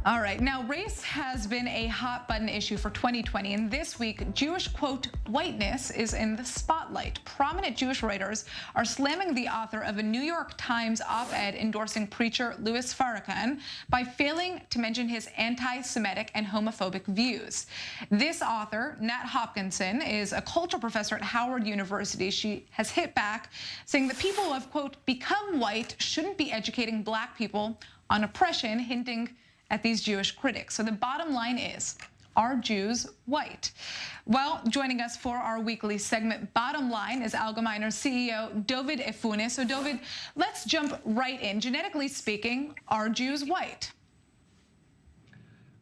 All right. Now, race has been a hot button issue for 2020, and this week, Jewish, quote, whiteness is in the spotlight. Prominent Jewish writers are slamming the author of a New York Times op-ed endorsing preacher Louis Farrakhan by failing to mention his anti-Semitic and homophobic views. This author, Nat Hopkinson, is a culture professor at Howard University. She has hit back, saying that people who have, quote, become white shouldn't be educating black people on oppression, hinting at these Jewish critics. So the bottom line is, are Jews white? Well, joining us for our weekly segment, Bottom Line, is Algemeiner CEO Dovid Efune. So Dovid, let's jump right in. Genetically speaking, are Jews white?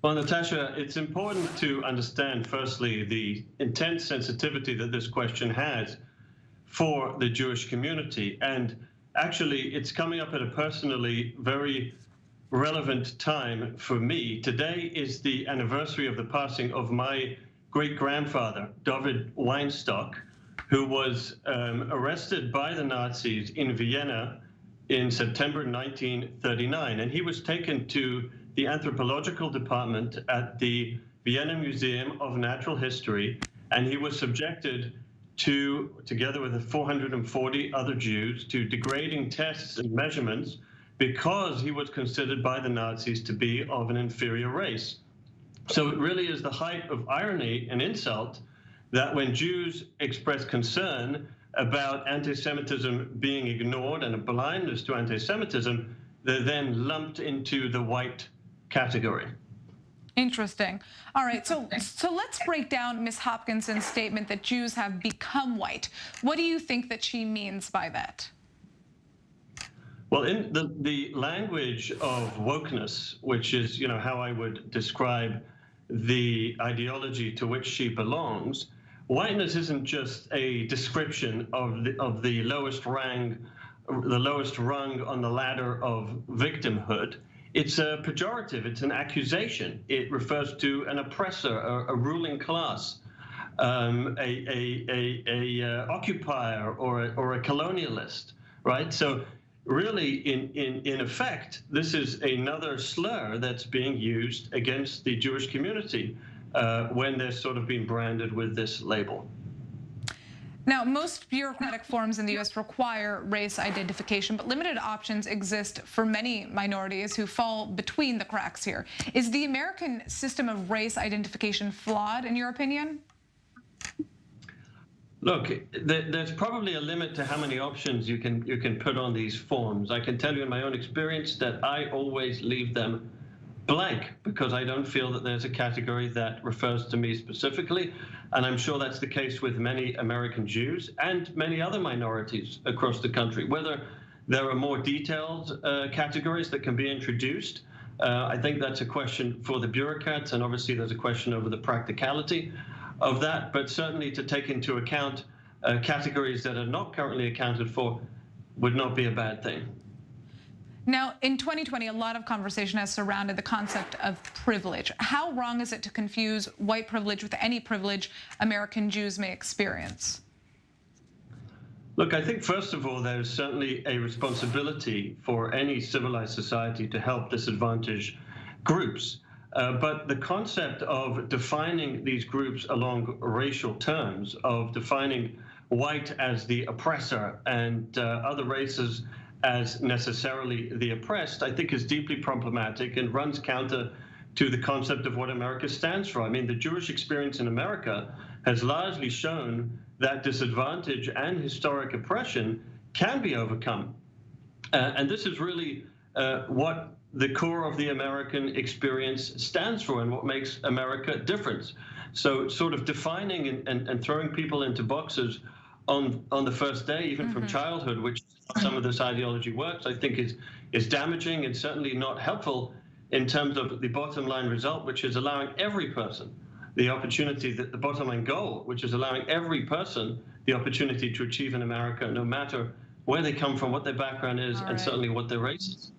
Well, Natasha, it's important to understand, firstly, the intense sensitivity that this question has for the Jewish community. And actually, it's coming up at a personally very relevant time for me. Today is the anniversary of the passing of my great-grandfather, Dovid Weinstock, who was arrested by the Nazis in Vienna in September 1939. And he was taken to the anthropological department at the Vienna Museum of Natural History, and he was subjected to, together with 440 other Jews, to degrading tests and measurements because he was considered by the Nazis to be of an inferior race. So it really is the height of irony and insult that when Jews express concern about anti-Semitism being ignored and a blindness to anti-Semitism, they're then lumped into the white category. Interesting. All right, so let's break down Ms. Hopkinson's statement that Jews have become white. What do you think that she means by that? Well, in the language of wokeness, which is, how I would describe the ideology to which she belongs, whiteness isn't just a description of the lowest rung on the ladder of victimhood. It's a pejorative. It's an accusation. It refers to an oppressor, a ruling class, a occupier, or a colonialist, right? So really, in effect, this is another slur that's being used against the Jewish community when they're sort of being branded with this label. Now, most bureaucratic forms in the U.S. require race identification, but limited options exist for many minorities who fall between the cracks here. Is the American system of race identification flawed, in your opinion? Look, there's probably a limit to how many options you can put on these forms. I can tell you in my own experience that I always leave them blank because I don't feel that there's a category that refers to me specifically. And I'm sure that's the case with many American Jews and many other minorities across the country. Whether there are more detailed categories that can be introduced, I think that's a question for the bureaucrats, and obviously there's a question over the practicality of that, but certainly to take into account categories that are not currently accounted for would not be a bad thing. Now, in 2020, a lot of conversation has surrounded the concept of privilege. How wrong is it to confuse white privilege with any privilege American Jews may experience? Look, I think, first of all, there's certainly a responsibility for any civilized society to help disadvantaged groups. But the concept of defining these groups along racial terms, of defining white as the oppressor and other races as necessarily the oppressed, I think is deeply problematic and runs counter to the concept of what America stands for. I mean, the Jewish experience in America has largely shown that disadvantage and historic oppression can be overcome. And this is really what the core of the American experience stands for and what makes America different. So sort of defining and throwing people into boxes on the first day, even from childhood, which some of this ideology works, I think is damaging and certainly not helpful in terms of the bottom line result, which is allowing every person the opportunity, the bottom line goal, which is allowing every person the opportunity to achieve in America, no matter where they come from, what their background is, and certainly what their race is.